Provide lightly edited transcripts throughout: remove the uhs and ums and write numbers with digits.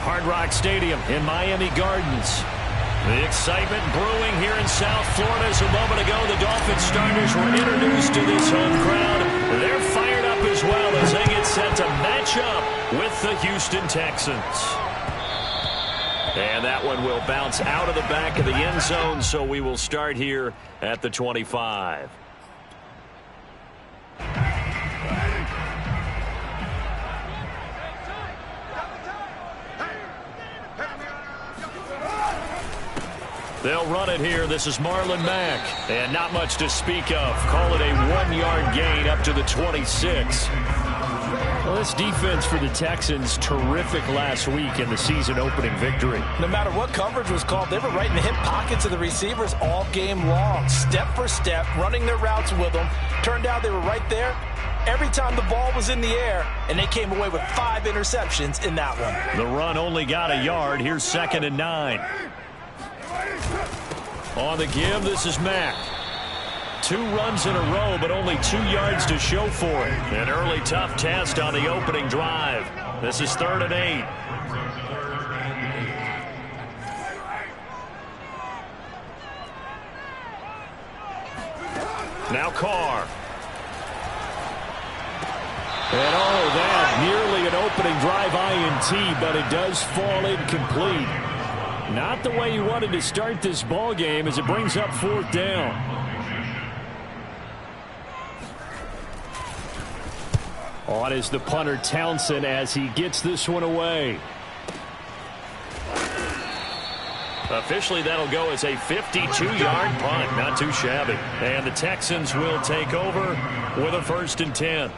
Hard Rock Stadium in Miami Gardens. The excitement brewing here in South Florida. As a moment ago, the Dolphins starters were introduced to this home crowd. They're fired up as well as they get set to match up with the Houston Texans. And that one will bounce out of the back of the end zone, so we will start here at the 25. They'll run it here. This is Marlon Mack. And not much to speak of. Call it a 1-yard gain up to the 26. Well, this defense for the Texans, terrific last week in the season-opening victory. No matter what coverage was called, they were right in the hip pockets of the receivers all game long. Step for step, running their routes with them. Turned out they were right there every time the ball was in the air, and they came away with 5 interceptions in that one. The run only got a yard. Here's 2nd and 9. On the give, this is Mack. 2 runs in a row, but only 2 yards to show for it. An early tough test on the opening drive. This is 3rd and 8. Now Carr. And that nearly an opening drive INT, but it does fall incomplete. Not the way you wanted to start this ball game as it brings up 4th down. On is the punter Townsend as he gets this one away. Officially, that'll go as a 52-yard punt. Not too shabby. And the Texans will take over with a 1st and 10.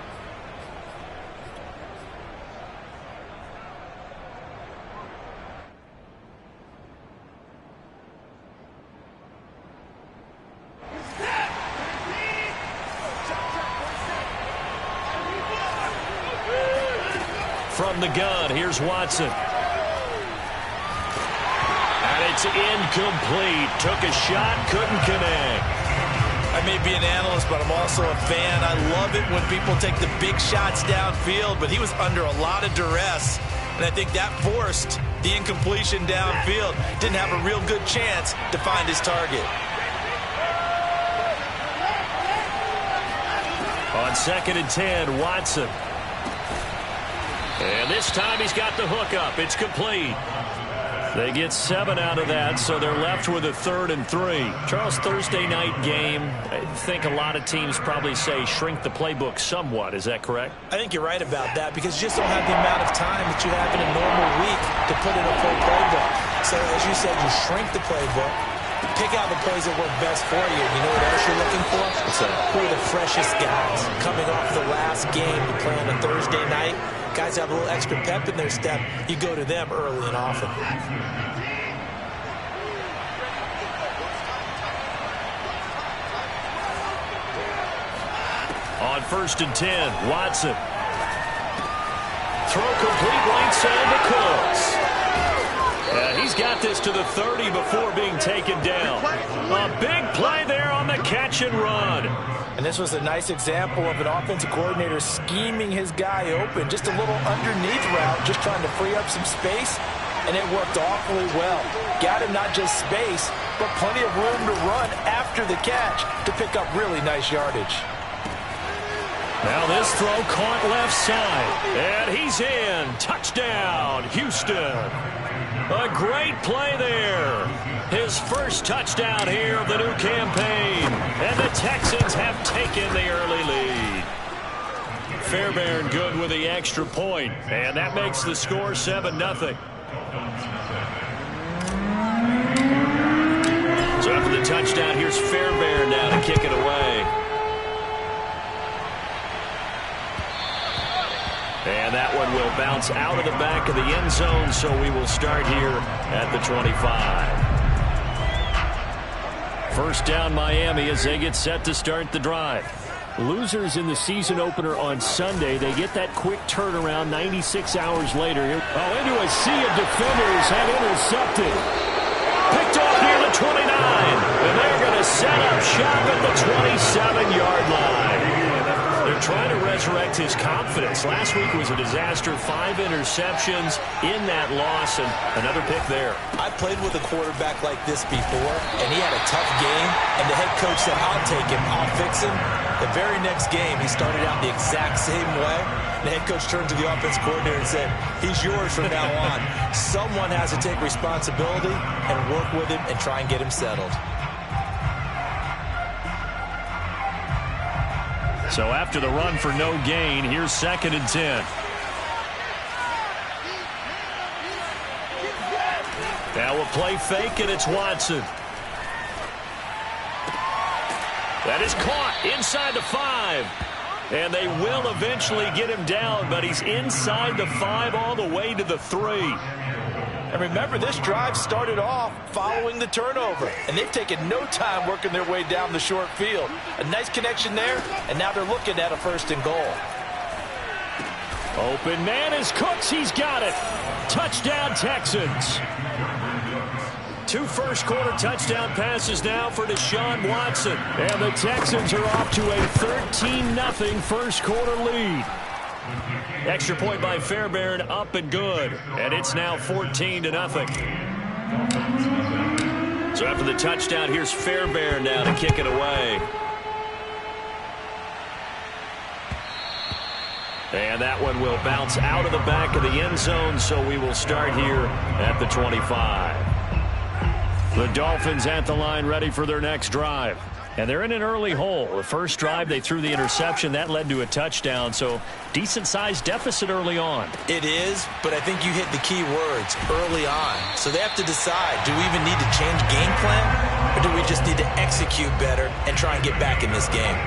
From the gun, here's Watson. And it's incomplete. Took a shot, couldn't connect. I may be an analyst, but I'm also a fan. I love it when people take the big shots downfield, but he was under a lot of duress, and I think that forced the incompletion downfield. Didn't have a real good chance to find his target. On 2nd and 10, Watson. And this time he's got the hook up. It's complete. They get 7 out of that, so they're left with a 3rd and 3. Charles, Thursday night game, I think a lot of teams probably say shrink the playbook somewhat. Is that correct? I think you're right about that because you just don't have the amount of time that you have in a normal week to put in a full playbook. So as you said, you shrink the playbook, pick out the plays that work best for you. You know what else you're looking for? Who are the freshest guys coming off the last game to play on a Thursday night? Guys have a little extra pep in their step. You go to them early and often. On 1st and 10, Watson. Throw complete right side to Cooks. He's got this to the 30 before being taken down. A big play there on the catch and run. And this was a nice example of an offensive coordinator scheming his guy open. Just a little underneath route, just trying to free up some space, and it worked awfully well. Got him not just space, but plenty of room to run after the catch to pick up really nice yardage. Now this throw caught left side, and he's in. Touchdown, Houston. A great play there. His first touchdown here of the new campaign. And the Texans have taken the early lead. Fairbairn good with the extra point, and that makes the score 7-0. So after the touchdown, here's Fairbairn now to kick it away. And that one will bounce out of the back of the end zone, so we will start here at the 25. First down Miami as they get set to start the drive. Losers in the season opener on Sunday. They get that quick turnaround 96 hours later. Into a sea of defenders and intercepted. Picked off near the 29. And they're going to set up shop at the 27-yard line. They're trying to resurrect his confidence. Last week was a disaster. 5 interceptions in that loss, and another pick there. I played with a quarterback like this before, and he had a tough game, and the head coach said, I'll take him, I'll fix him. The very next game, he started out the exact same way. The head coach turned to the offense coordinator and said, he's yours from now on. Someone has to take responsibility and work with him and try and get him settled. So after the run for no gain, here's 2nd and 10. Now a play fake, and it's Watson. That is caught inside the 5. And they will eventually get him down, but he's inside the 5 all the way to the 3. And remember, this drive started off following the turnover, and they've taken no time working their way down the short field. A nice connection there, and now they're looking at a 1st and goal. Open man is Cooks. He's got it. Touchdown, Texans. 2 first-quarter touchdown passes now for Deshaun Watson. And the Texans are off to a 13-0 first-quarter lead. Extra point by Fairbairn, up and good. And it's now 14-0. So after the touchdown, here's Fairbairn now to kick it away. And that one will bounce out of the back of the end zone, so we will start here at the 25. The Dolphins at the line, ready for their next drive. And they're in an early hole. The first drive, they threw the interception. That led to a touchdown, so decent-sized deficit early on. It is, but I think you hit the key words, early on. So they have to decide, do we even need to change game plan, or do we just need to execute better and try and get back in this game?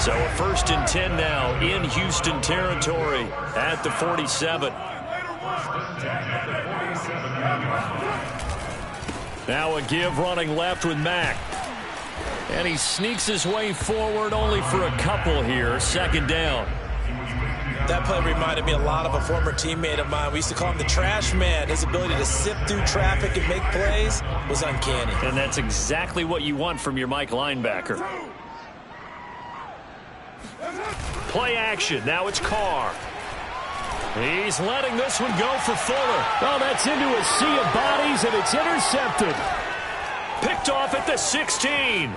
So a 1st and 10 now in Houston territory at the 47. Now a give running left with Mack. And he sneaks his way forward only for a couple here. 2nd down. That play reminded me a lot of a former teammate of mine. We used to call him the trash man. His ability to sift through traffic and make plays was uncanny. And that's exactly what you want from your Mike linebacker. Play action. Now it's Carr. He's letting this one go for Fuller. Oh, that's into a sea of bodies, and it's intercepted. Picked off at the 16.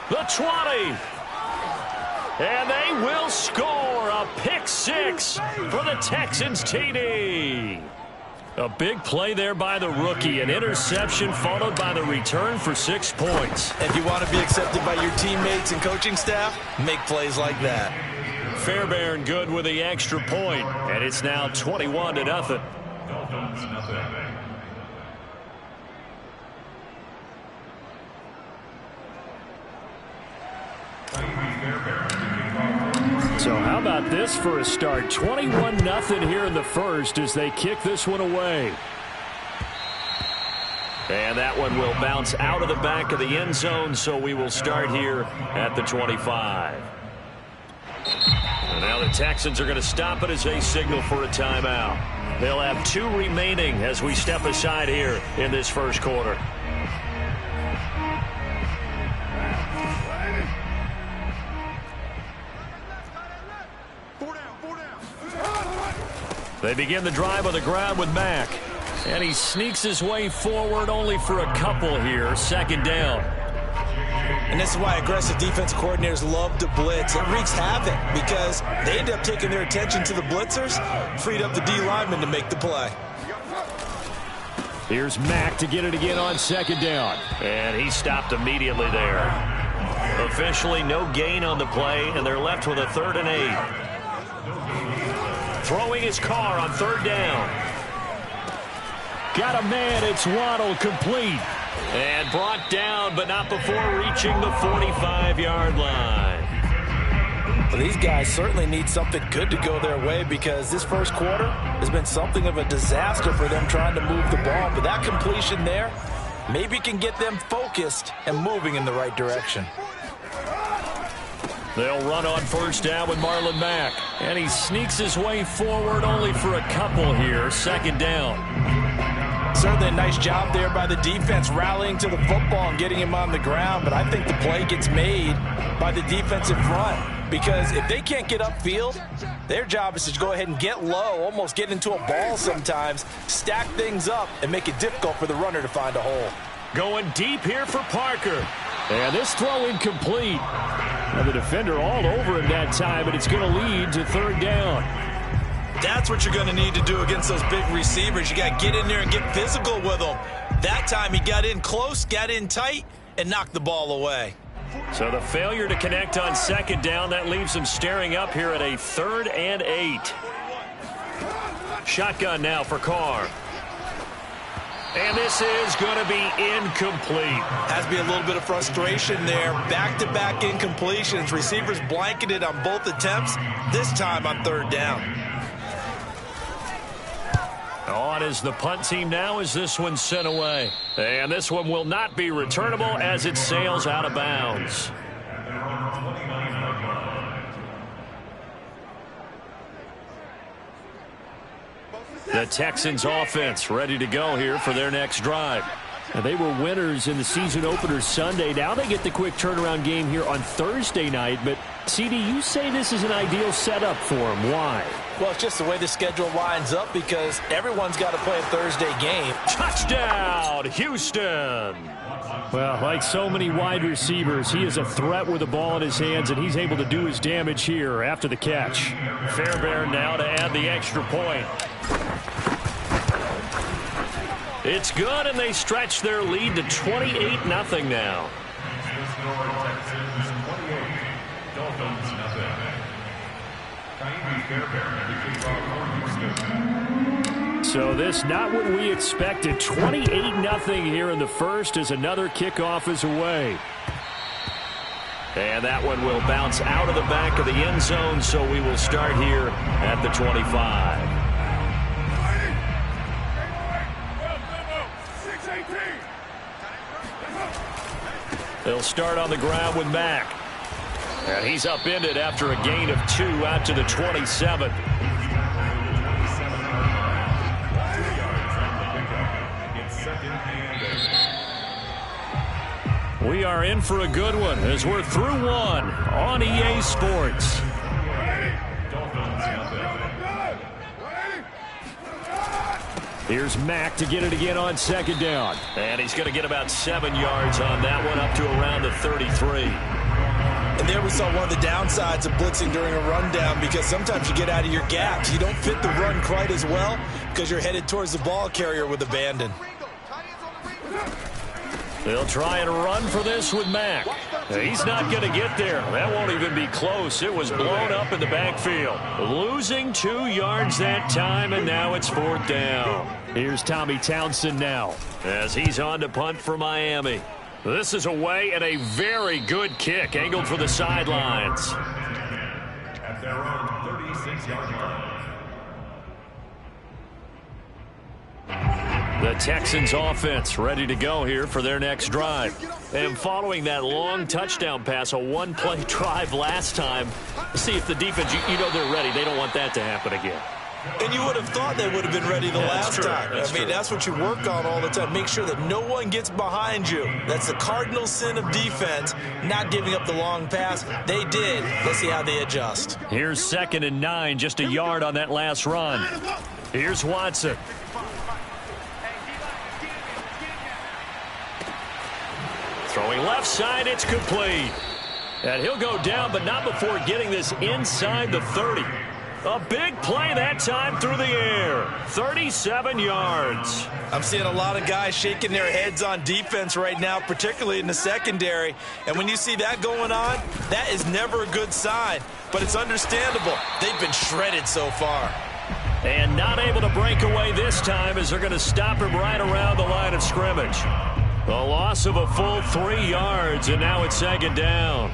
The 20. And they will score a pick 6 for the Texans TD. A big play there by the rookie. An interception followed by the return for 6 points. If you want to be accepted by your teammates and coaching staff, make plays like that. Fairbairn good with the extra point, and it's now 21-0. So how about this for a start? 21-0 here in the first as they kick this one away. And that one will bounce out of the back of the end zone, so we will start here at the 25. And now the Texans are going to stop it as they signal for a timeout. They'll have 2 remaining as we step aside here in this first quarter. They begin the drive on the ground with Mack. And he sneaks his way forward only for a couple here. 2nd down. And this is why aggressive defensive coordinators love to blitz. It wreaks havoc because they end up taking their attention to the blitzers, freed up the D lineman to make the play. Here's Mack to get it again on 2nd down. And he stopped immediately there. Officially no gain on the play, and they're left with a 3rd and 8. Throwing his car on 3rd down. Got a man, it's Waddle, complete. And brought down, but not before reaching the 45-yard line. Well, these guys certainly need something good to go their way because this first quarter has been something of a disaster for them trying to move the ball. But that completion there maybe can get them focused and moving in the right direction. They'll run on 1st down with Marlon Mack. And he sneaks his way forward only for a couple here. 2nd down. Certainly a nice job there by the defense, rallying to the football and getting him on the ground. But I think the play gets made by the defensive front, because if they can't get upfield, their job is to go ahead and get low, almost get into a ball sometimes, stack things up, and make it difficult for the runner to find a hole. Going deep here for Parker. And this throw incomplete. And the defender all over him that time, and it's going to lead to third down. That's what you're going to need to do against those big receivers. You got to get in there and get physical with them. That time he got in close, got in tight, and knocked the ball away. So the failure to connect on second down, that leaves him staring up here at a 3rd and 8. Shotgun now for Carr. And this is going to be incomplete. Has to be a little bit of frustration there. Back-to-back incompletions. Receivers blanketed on both attempts, this time on 3rd down. On is the punt team now as this one's sent away. And this one will not be returnable as it sails out of bounds. The Texans offense ready to go here for their next drive. And they were winners in the season opener Sunday. Now they get the quick turnaround game here on Thursday night. But, CD, you say this is an ideal setup for them. Why? Well, it's just the way the schedule lines up, because everyone's got to play a Thursday game. Touchdown, Houston! Well, like so many wide receivers, he is a threat with the ball in his hands, and he's able to do his damage here after the catch. Fairbairn now to add the extra point. It's good, and they stretch their lead to 28-0 now. So this not what we expected. 28-0 here in the first as another kickoff is away. And that one will bounce out of the back of the end zone, so we will start here at the 25. They'll start on the ground with Mack. And he's upended after a gain of 2 out to the 27. We are in for a good one as we're through one on EA Sports. Here's Mack to get it again on second down. And he's going to get about 7 yards on that one, up to around the 33. And there we saw one of the downsides of blitzing during a rundown, because sometimes you get out of your gaps. You don't fit the run quite as well because you're headed towards the ball carrier with abandon. They'll try and run for this with Mack. He's not going to get there. That won't even be close. It was blown up in the backfield. Losing 2 yards that time, and now it's 4th down. Here's Tommy Townsend now, as he's on to punt for Miami. This is away, and a very good kick angled for the sidelines. At their own 36-yard line. The Texans offense ready to go here for their next drive. And following that long touchdown pass, a one-play drive last time, see if the defense, you know they're ready. They don't want that to happen again. And you would have thought they would have been ready the last time. That's what you work on all the time. Make sure that no one gets behind you. That's the cardinal sin of defense, not giving up the long pass. They did. Let's see how they adjust. Here's 2nd and 9, just a yard on that last run. Here's Watson. Throwing left side, it's complete. And he'll go down, but not before getting this inside the 30. A big play that time through the air. 37 yards. I'm seeing a lot of guys shaking their heads on defense right now, particularly in the secondary. And when you see that going on, that is never a good sign. But it's understandable. They've been shredded so far. And not able to break away this time as they're going to stop him right around the line of scrimmage. The loss of a full 3 yards, and now it's 2nd down.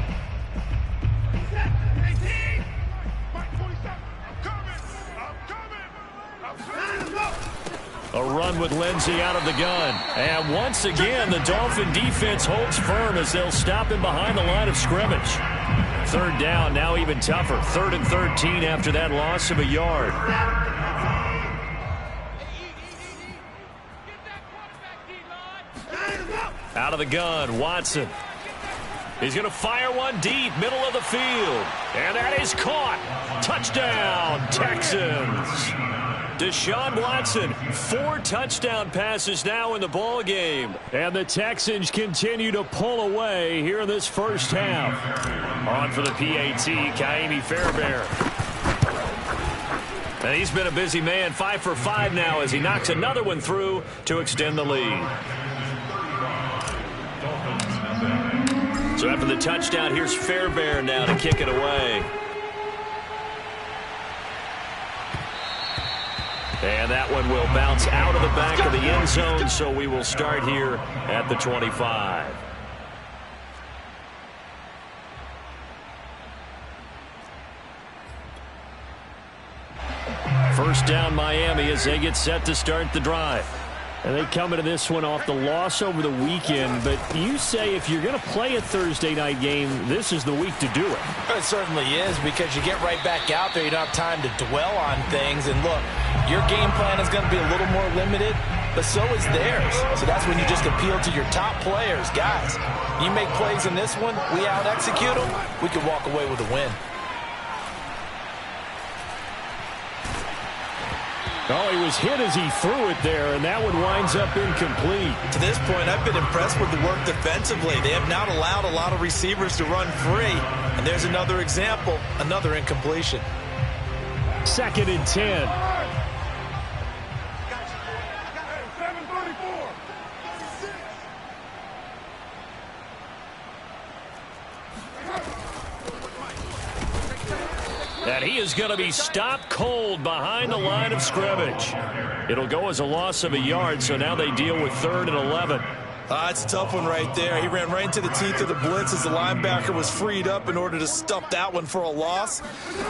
A run with Lindsey out of the gun. And once again, the Dolphin defense holds firm as they'll stop him behind the line of scrimmage. 3rd down, now even tougher. 3rd and 13 after that loss of a yard. Out of the gun, Watson. He's going to fire one deep, middle of the field. And that is caught. Touchdown, Texans. Deshaun Watson, 4 touchdown passes now in the ball game. And the Texans continue to pull away here in this first half. On for the PAT, Kaimi Fairbairn. And he's been a busy man, 5 for 5 now as he knocks another one through to extend the lead. So after the touchdown, here's Fairbairn now to kick it away. And that one will bounce out of the back of the end zone, so we will start here at the 25. First down, Miami, as they get set to start the drive. And they come into this one off the loss over the weekend. But you say if you're going to play a Thursday night game, this is the week to do it. It certainly is, because you get right back out there. You don't have time to dwell on things. And look, your game plan is going to be a little more limited, but so is theirs. So that's when you just appeal to your top players. Guys, you make plays in this one, we out-execute them, we can walk away with a win. Oh, he was hit as he threw it there, and that one winds up incomplete. To this point, I've been impressed with the work defensively. They have not allowed a lot of receivers to run free. And there's another example, another incompletion. 2nd and 10. And he is going to be stopped cold behind the line of scrimmage. It'll go as a loss of a yard, so now they deal with 3rd and 11. It's a tough one right there. He ran right into the teeth of the blitz as the linebacker was freed up in order to stuff that one for a loss.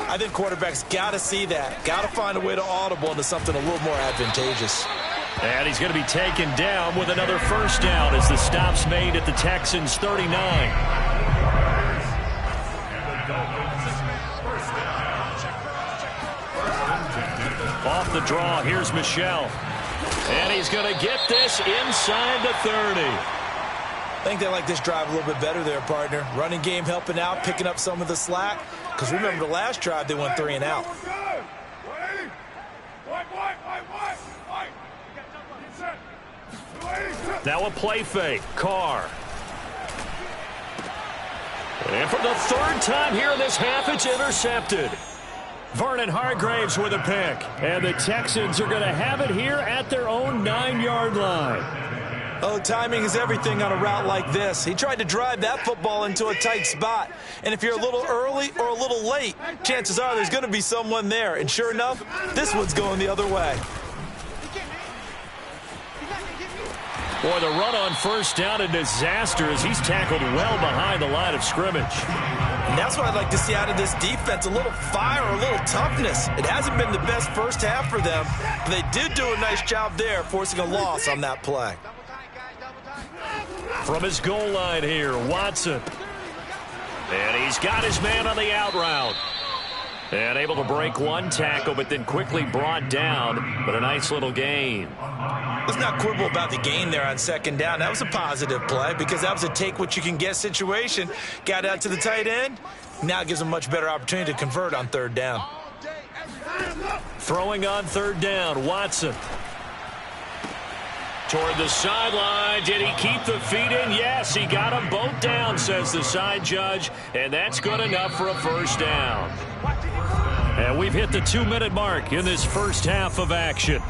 I think quarterbacks got to see that. Got to find a way to audible into something a little more advantageous. And he's going to be taken down with another first down as the stop's made at the Texans' 39. Off the draw, here's Michel. And he's going to get this inside the 30. I think they like this drive a little bit better there, partner. Running game helping out, picking up some of the slack. Because remember the last drive, they went 3 and out. Now a play fake. Carr. And for the 3rd time here in this half, it's intercepted. Vernon Hargraves with a pick. And the Texans are going to have it here at their own 9-yard line. Oh, timing is everything on a route like this. He tried to drive that football into a tight spot. And if you're a little early or a little late, chances are there's going to be someone there. And sure enough, this one's going the other way. Boy, the run on first down, a disaster as he's tackled well behind the line of scrimmage. And that's what I'd like to see out of this defense, a little fire, a little toughness. It hasn't been the best first half for them, but they did do a nice job there, forcing a loss on that play. From his goal line here, Watson. And he's got his man on the out route. And able to break one tackle, but then quickly brought down. But a nice little gain. Let's not quibble about the gain there on 2nd down. That was a positive play because that was a take-what-you-can-get situation. Got out to the tight end. Now gives them a much better opportunity to convert on 3rd down. Throwing on 3rd down, Watson. Toward the sideline. Did he keep the feet in? Yes, he got them both down, says the side judge. And that's good enough for a first down. And we've hit the 2-minute mark in this first half of action.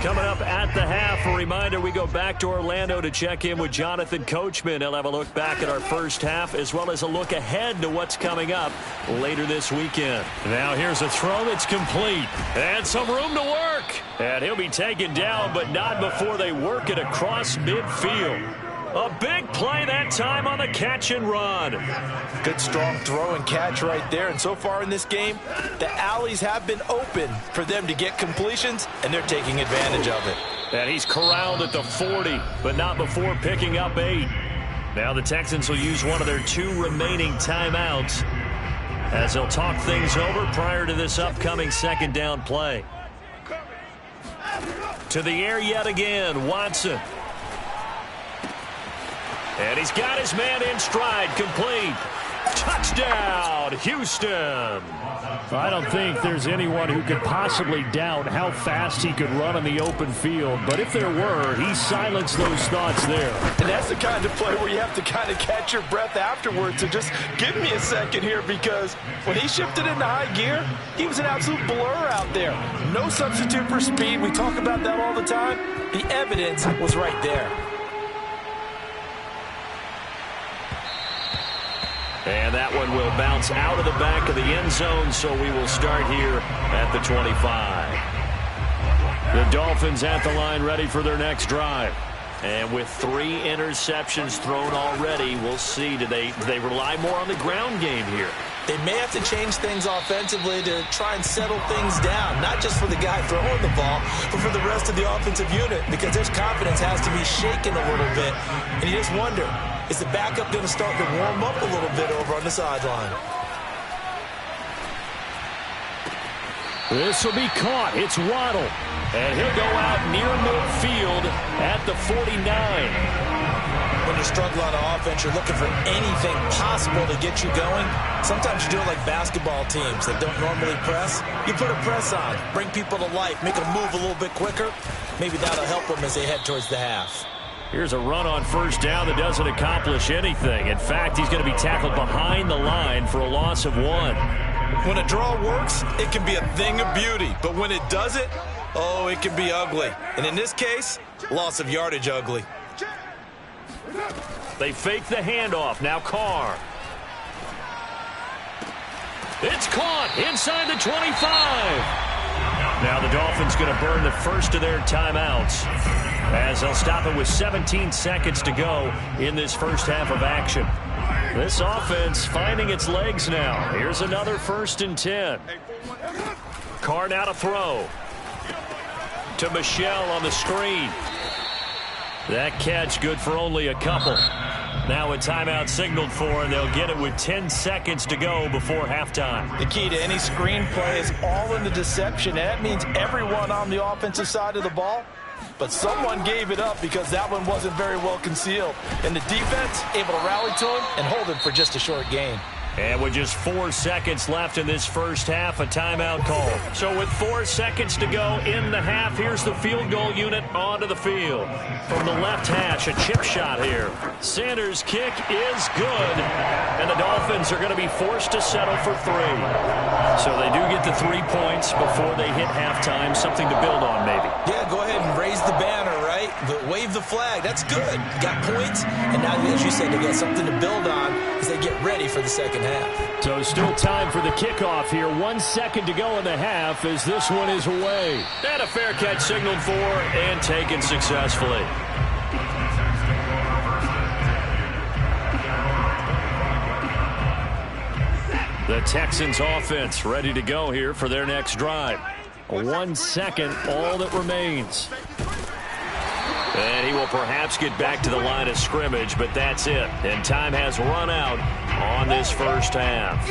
Coming up at the half, a reminder, we go back to Orlando to check in with Jonathan Coachman. He'll have a look back at our first half as well as a look ahead to what's coming up later this weekend. Now here's a throw that's complete and some room to work. And he'll be taken down, but not before they work it across midfield. A big play that time on the catch and run. Good strong throw and catch right there. And so far in this game, the alleys have been open for them to get completions, and they're taking advantage of it. And he's corralled at the 40, but not before picking up 8. Now the Texans will use one of their 2 remaining timeouts as they'll talk things over prior to this upcoming 2nd down play. To the air yet again, Watson. And he's got his man in stride, complete. Touchdown, Houston. I don't think there's anyone who could possibly doubt how fast he could run on the open field. But if there were, he silenced those thoughts there. And that's the kind of play where you have to kind of catch your breath afterwards. So just give me a second here, because when he shifted into high gear, he was an absolute blur out there. No substitute for speed. We talk about that all the time. The evidence was right there. And that one will bounce out of the back of the end zone, so we will start here at the 25. The Dolphins at the line, ready for their next drive. And with 3 interceptions thrown already, we'll see. Do they rely more on the ground game here? They may have to change things offensively to try and settle things down, not just for the guy throwing the ball, but for the rest of the offensive unit, because his confidence has to be shaken a little bit. And you just wonder, is the backup going to start to warm up a little bit over on the sideline? This will be caught. It's Waddle. And he'll go out near midfield at the 49. When you struggle on offense, you're looking for anything possible to get you going. Sometimes you do it like basketball teams that don't normally press. You put a press on, bring people to life, make them move a little bit quicker. Maybe that'll help them as they head towards the half. Here's a run on first down that doesn't accomplish anything. In fact, he's going to be tackled behind the line for a loss of 1. When a draw works, it can be a thing of beauty. But when it doesn't, oh, it can be ugly. And in this case, loss of yardage ugly. They fake the handoff. Now Carr. It's caught inside the 25. Now the Dolphins going to burn the first of their timeouts, as they'll stop it with 17 seconds to go in this first half of action. This offense finding its legs now. Here's another 1st and 10. Carr now to throw. To Michelle on the screen. That catch good for only a couple. Now a timeout signaled for, and they'll get it with 10 seconds to go before halftime. The key to any screen play is all in the deception. And that means everyone on the offensive side of the ball. But someone gave it up because that one wasn't very well concealed. And the defense able to rally to him and hold him for just a short gain. And with just 4 seconds left in this first half, a timeout call. So with 4 seconds to go in the half, here's the field goal unit onto the field. From the left hash, a chip shot here. Sanders' kick is good. And the Dolphins are going to be forced to settle for 3. So they do get the 3 points before they hit halftime. Something to build on, maybe. Yeah, go ahead and raise the banner, right? But wave the flag. That's good. You got points. And now, as you said, they got something to build on as they get ready for the second half. So still time for the kickoff here. 1 second to go in the half as this one is away. And a fair catch signaled for and taken successfully. The Texans offense ready to go here for their next drive. 1 second, all that remains. And he will perhaps get back to the line of scrimmage, but that's it. And time has run out on this first half.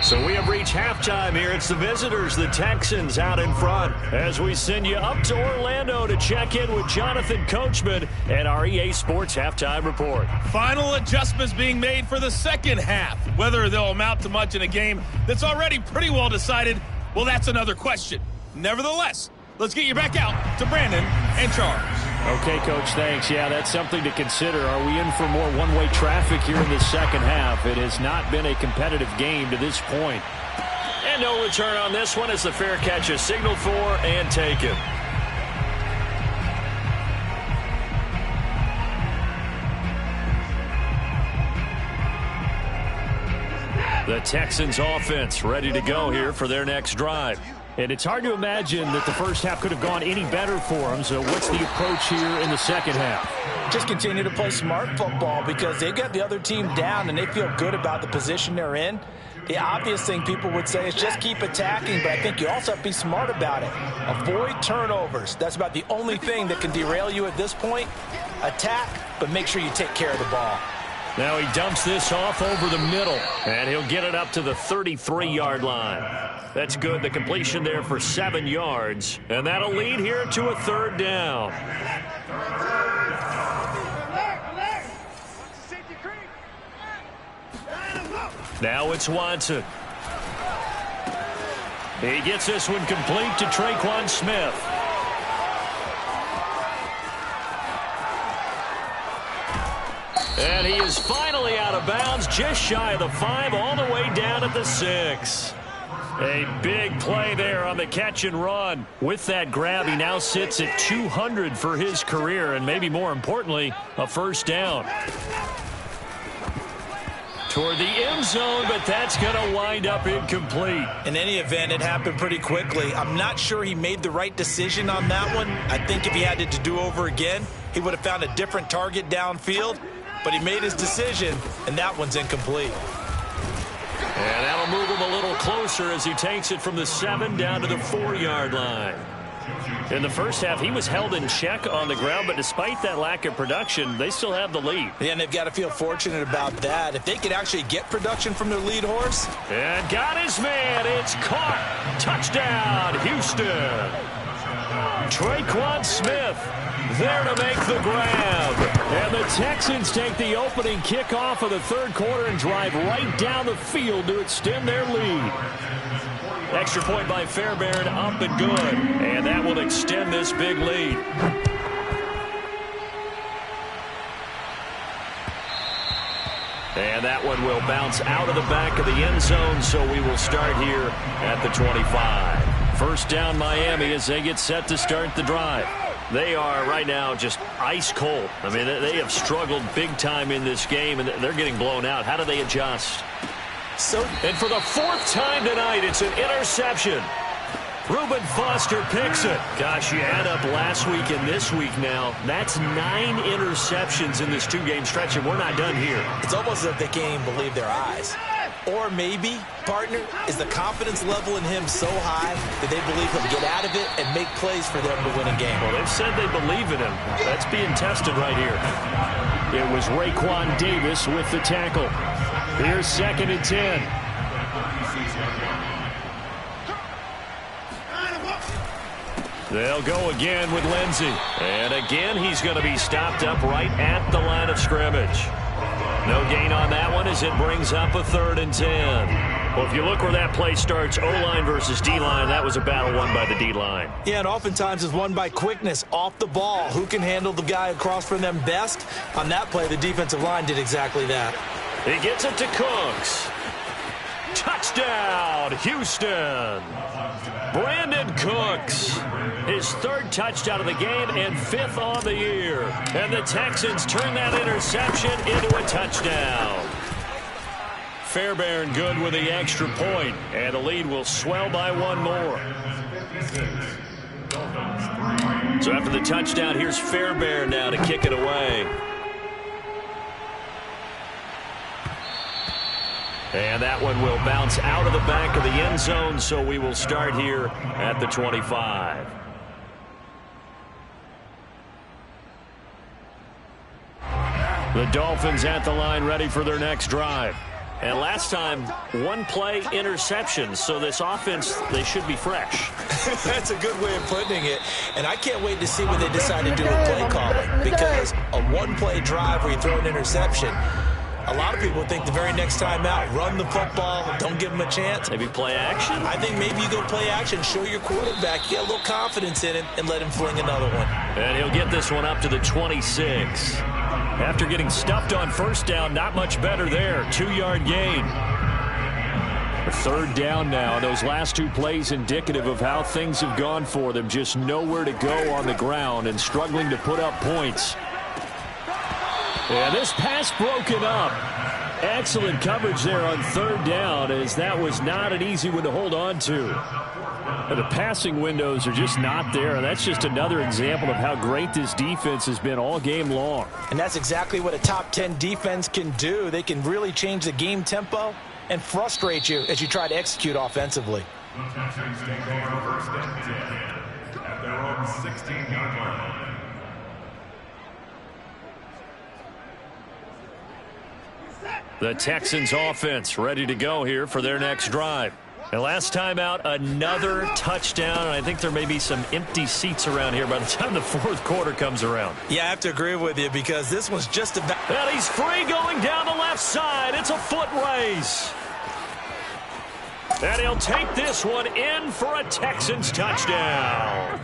So we have reached halftime here. It's the visitors, the Texans, out in front, as we send you up to Orlando to check in with Jonathan Coachman and our EA Sports Halftime Report. Final adjustments being made for the second half. Whether they'll amount to much in a game that's already pretty well decided, well, that's another question. Nevertheless, let's get you back out to Brandon and Charles. Okay, Coach, thanks. Yeah, that's something to consider. Are we in for more one-way traffic here in the second half? It has not been a competitive game to this point. And no return on this one as the fair catch is signaled for and taken. The Texans offense ready to go here for their next drive. And it's hard to imagine that the first half could have gone any better for them. So what's the approach here in the second half? Just continue to play smart football because they got the other team down and they feel good about the position they're in. The obvious thing people would say is just keep attacking, but I think you also have to be smart about it. Avoid turnovers. That's about the only thing that can derail you at this point. Attack, but make sure you take care of the ball. Now he dumps this off over the middle, and he'll get it up to the 33-yard line. That's good. The completion there for 7 yards, and that'll lead here to a third down. Now it's Watson. He gets this one complete to Traquan Smith. And he is finally out of bounds, just shy of the 5, all the way down at the 6. A big play there on the catch and run. With that grab, he now sits at 200 for his career, and maybe more importantly, a first down. Toward the end zone, but that's going to wind up incomplete. In any event, it happened pretty quickly. I'm not sure he made the right decision on that one. I think if he had it to do over again, he would have found a different target downfield. But he made his decision, and that one's incomplete. And that'll move him a little closer as he takes it from the 7 down to the 4-yard line. In the first half, he was held in check on the ground, but despite that lack of production, they still have the lead. Yeah, and they've got to feel fortunate about that. If they could actually get production from their lead horse. And got his man. It's caught. Touchdown, Houston. Traquan Smith there to make the grab. And the Texans take the opening kickoff of the third quarter and drive right down the field to extend their lead. Extra point by Fairbairn, up and good. And that will extend this big lead. And that one will bounce out of the back of the end zone, so we will start here at the 25. First down, Miami, as they get set to start the drive. They are right now just ice cold. I mean, they have struggled big time in this game, and they're getting blown out. How do they adjust? And for the 4th time tonight, it's an interception. Reuben Foster picks it. Gosh, you add up last week and this week now. That's 9 interceptions in this 2-game stretch, and we're not done here. It's almost as if they can't even believe their eyes. Or maybe, partner, is the confidence level in him so high that they believe he'll get out of it and make plays for them to win a game. Well, they've said they believe in him. That's being tested right here. It was Raekwon Davis with the tackle. Here's 2nd and 10. They'll go again with Lindsey. And again, he's going to be stopped up right at the line of scrimmage. No gain on that one as it brings up a 3rd and 10. Well, if you look where that play starts, O-line versus D-line, that was a battle won by the D-line. Yeah, and oftentimes it's won by quickness off the ball. Who can handle the guy across from them best? On that play, the defensive line did exactly that. He gets it to Cooks. Touchdown, Houston. Brandon Cooks, his 3rd touchdown of the game and 5th on the year. And the Texans turn that interception into a touchdown. Fairbairn good with the extra point, and the lead will swell by 1 more. So after the touchdown, here's Fairbairn now to kick it away. And that one will bounce out of the back of the end zone, so we will start here at the 25. The Dolphins at the line ready for their next drive. And last time, 1-play interception, so this offense, they should be fresh. That's a good way of putting it. And I can't wait to see what they decide to do with play calling, because a 1-play drive where you throw an interception, a lot of people think the very next time out, run the football, don't give them a chance. Maybe play action? I think maybe you go play action, show your quarterback, get a little confidence in it, and let him fling another one. And he'll get this one up to the 26. After getting stuffed on first down, not much better there. 2-yard gain. The 3rd down now. Those last 2 plays indicative of how things have gone for them. Just nowhere to go on the ground and struggling to put up points. And this pass broken up. Excellent coverage there on 3rd down, as that was not an easy one to hold on to. And the passing windows are just not there, and that's just another example of how great this defense has been all game long. And that's exactly what a top 10 defense can do. They can really change the game tempo and frustrate you as you try to execute offensively. The Texans take over 1st and 10 at their own 16-yard line. The Texans offense ready to go here for their next drive. And last time out, another touchdown. And I think there may be some empty seats around here by the time the 4th quarter comes around. Yeah, I have to agree with you, because this was just about... And he's free going down the left side. It's a foot race. And he'll take this one in for a Texans touchdown.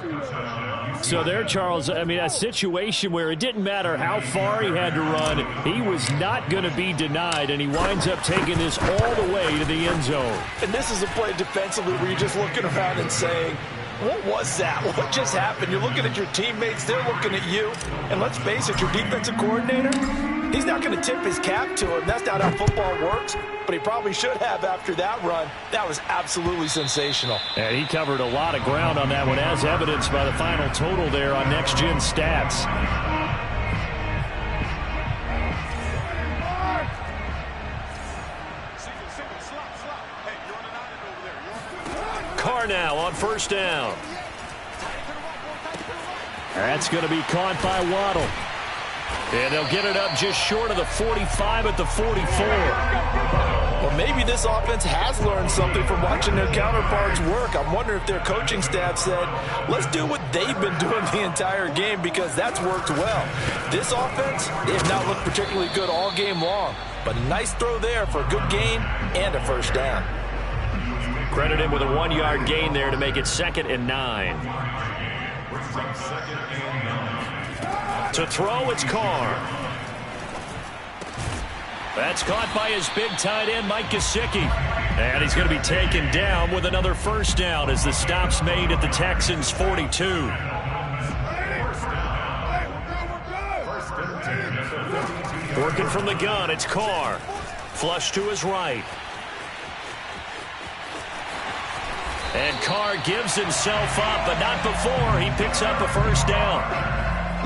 So there, Charles, I mean, a situation where it didn't matter how far he had to run, he was not going to be denied, and he winds up taking this all the way to the end zone. And this is a play defensively where you're just looking around and saying, what was that? What just happened? You're looking at your teammates, they're looking at you. And let's face it, your defensive coordinator, he's not going to tip his cap to him. That's not how football works, but he probably should have after that run. That was absolutely sensational. And he covered a lot of ground on that one, as evidenced by the final total there on Next Gen Stats. Carr now on first down. That's going to be caught by Waddle. And they'll get it up just short of the 45 at the 44. Well, maybe this offense has learned something from watching their counterparts work. I'm wondering if their coaching staff said, let's do what they've been doing the entire game, because that's worked well. This offense, they have not looked particularly good all game long, but a nice throw there for a good gain and a first down. Credit him with a 1-yard gain there to make it 2nd and 9. To throw, it's Carr. That's caught by his big tight end, Mike Gesicki. And he's going to be taken down with another first down as the stop's made at the Texans' 42. Working from the gun, it's Carr. Flush to his right. And Carr gives himself up, but not before he picks up a first down.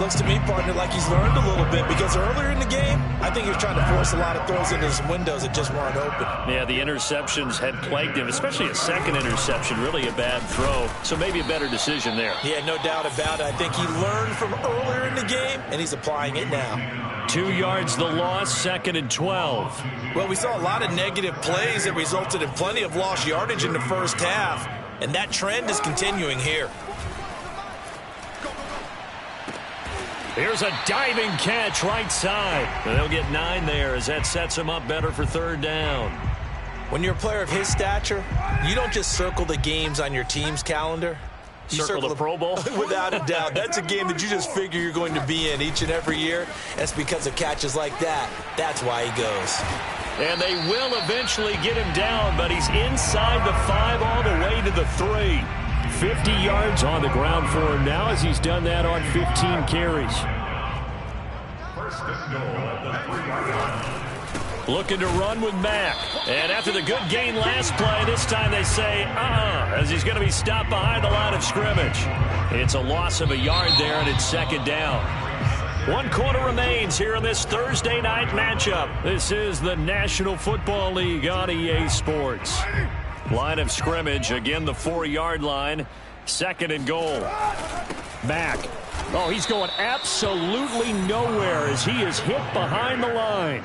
Looks to me, partner, like he's learned a little bit, because earlier in the game, I think he was trying to force a lot of throws into some windows that just weren't open. Yeah, the interceptions had plagued him, especially a second interception, really a bad throw. So maybe a better decision there. Yeah, no doubt about it. I think he learned from earlier in the game, and he's applying it now. 2 yards the loss, 2nd and 12. Well, we saw a lot of negative plays that resulted in plenty of lost yardage in the first half, and that trend is continuing here. Here's a diving catch right side. And they'll get 9 there as that sets him up better for 3rd down. When you're a player of his stature, you don't just circle the games on your team's calendar. You circle the Pro Bowl? Without a doubt. That's a game that you just figure you're going to be in each and every year. That's because of catches like that. That's why he goes. And they will eventually get him down, but he's inside the 5 all the way to the 3. 50 yards on the ground for him now, as he's done that on 15 carries. Looking to run with Mack. And after the good gain last play, this time they say, as he's going to be stopped behind the line of scrimmage. It's a loss of a yard there, and it's 2nd down. 1 quarter remains here in this Thursday night matchup. This is the National Football League on EA Sports. Line of scrimmage, again the 4-yard line. 2nd and goal. Mack. Oh, he's going absolutely nowhere as he is hit behind the line.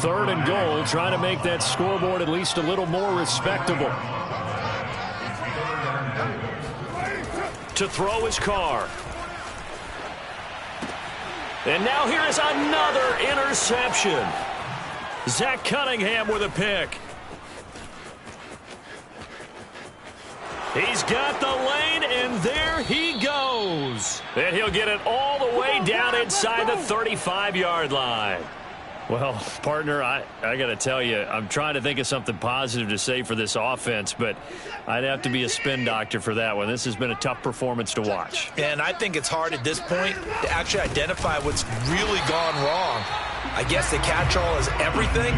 3rd and goal, trying to make that scoreboard at least a little more respectable. To throw his Carr. And now here is another interception. Zach Cunningham with a pick. He's got the lane, and there he goes. And he'll get it all the way down inside the 35-yard line. Well, partner, I got to tell you, I'm trying to think of something positive to say for this offense, but I'd have to be a spin doctor for that one. This has been a tough performance to watch. And I think it's hard at this point to actually identify what's really gone wrong. I guess the catch-all is everything.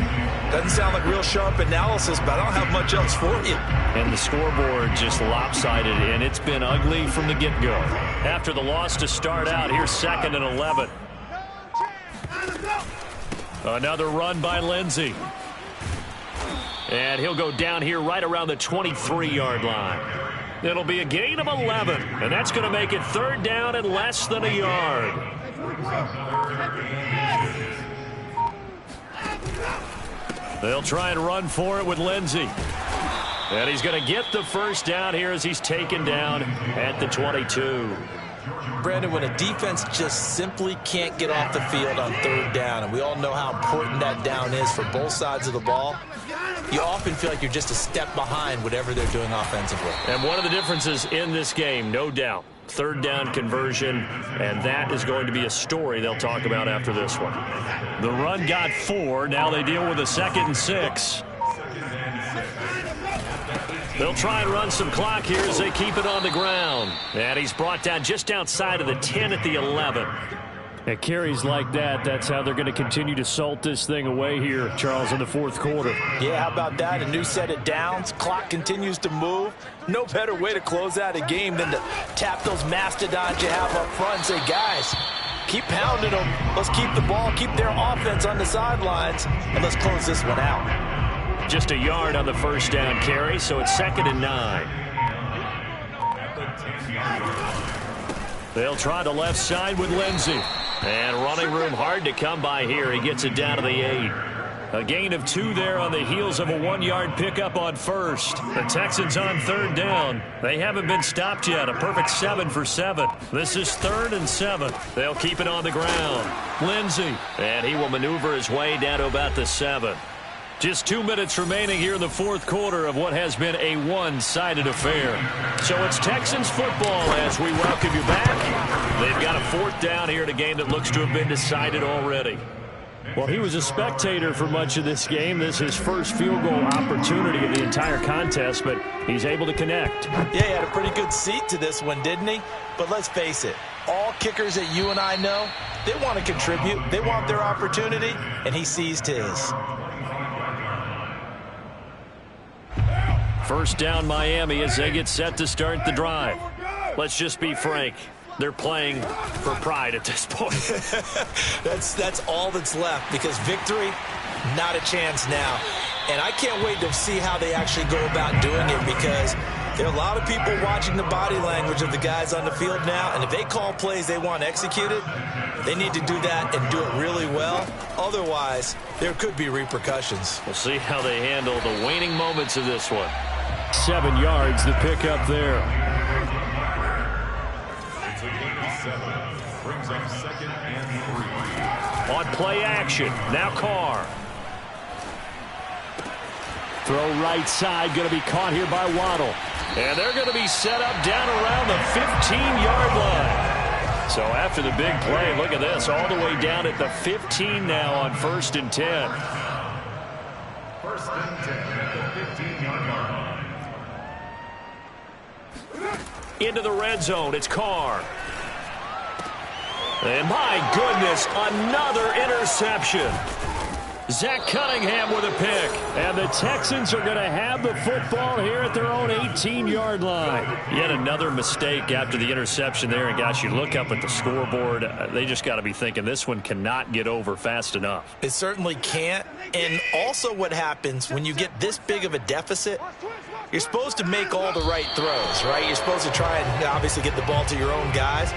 Doesn't sound like real sharp analysis, but I don't have much else for you. And the scoreboard just lopsided, and it's been ugly from the get-go. After the loss to start out, here's 2nd and 11. Another run by Lindsey. And he'll go down here right around the 23-yard line. It'll be a gain of 11, and that's going to make it 3rd down and less than a yard. They'll try and run for it with Lindsey. And he's going to get the first down here as he's taken down at the 22. Brandon, when a defense just simply can't get off the field on 3rd down, and we all know how important that down is for both sides of the ball, you often feel like you're just a step behind whatever they're doing offensively. And one of the differences in this game, no doubt, third down conversion, and that is going to be a story they'll talk about after this one. The run got 4. Now they deal with a 2nd and 6. They'll try and run some clock here as they keep it on the ground. And he's brought down just outside of the 10 at the 11. At carries like that, that's how they're going to continue to salt this thing away here, Charles, in the fourth quarter. Yeah, how about that? A new set of downs. Clock continues to move. No better way to close out a game than to tap those mastodons you have up front and say, guys, keep pounding them. Let's keep the ball, keep their offense on the sidelines, and let's close this one out. Just a yard on the first down carry, so it's 2nd and 9. They'll try the left side with Lindsey. And running room hard to come by here. He gets it down to the 8. A gain of 2 there on the heels of a 1-yard pickup on first. The Texans on third down. They haven't been stopped yet. A perfect 7 for 7. This is 3rd and 7. They'll keep it on the ground. Lindsey. And he will maneuver his way down to about the 7. Just 2 minutes remaining here in the fourth quarter of what has been a one-sided affair. So it's Texans football as we welcome you back. They've got a 4th down here in a game that looks to have been decided already. Well, he was a spectator for much of this game. This is his first field goal opportunity of the entire contest, but he's able to connect. Yeah, he had a pretty good seat to this one, didn't he? But let's face it, all kickers that you and I know, they want to contribute. They want their opportunity, and he seized his. First down Miami as they get set to start the drive. Let's just be frank. They're playing for pride at this point. That's all that's left, because victory, not a chance now. And I can't wait to see how they actually go about doing it, because there are a lot of people watching the body language of the guys on the field now, and if they call plays they want executed, they need to do that and do it really well. Otherwise, there could be repercussions. We'll see how they handle the waning moments of this one. 7 yards to pick up there. It's a gain of 7. Brings up 2nd and 3. On play action, now Carr. Throw right side, going to be caught here by Waddle. And they're going to be set up down around the 15-yard line. So after the big play, look at this, all the way down at the 15 now on 1st and 10. 1st and 10 at the 15-yard line. Into the red zone, it's Carr. And my goodness, another interception. Zach Cunningham with a pick. And the Texans are going to have the football here at their own 18-yard line. Yet another mistake after the interception there. And gosh, you look up at the scoreboard, they just got to be thinking this one cannot get over fast enough. It certainly can't. And also what happens when you get this big of a deficit, you're supposed to make all the right throws, right? You're supposed to try and obviously get the ball to your own guys.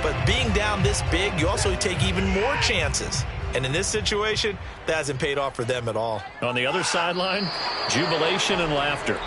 But being down this big, you also take even more chances. And in this situation, that hasn't paid off for them at all. On the other sideline, jubilation and laughter.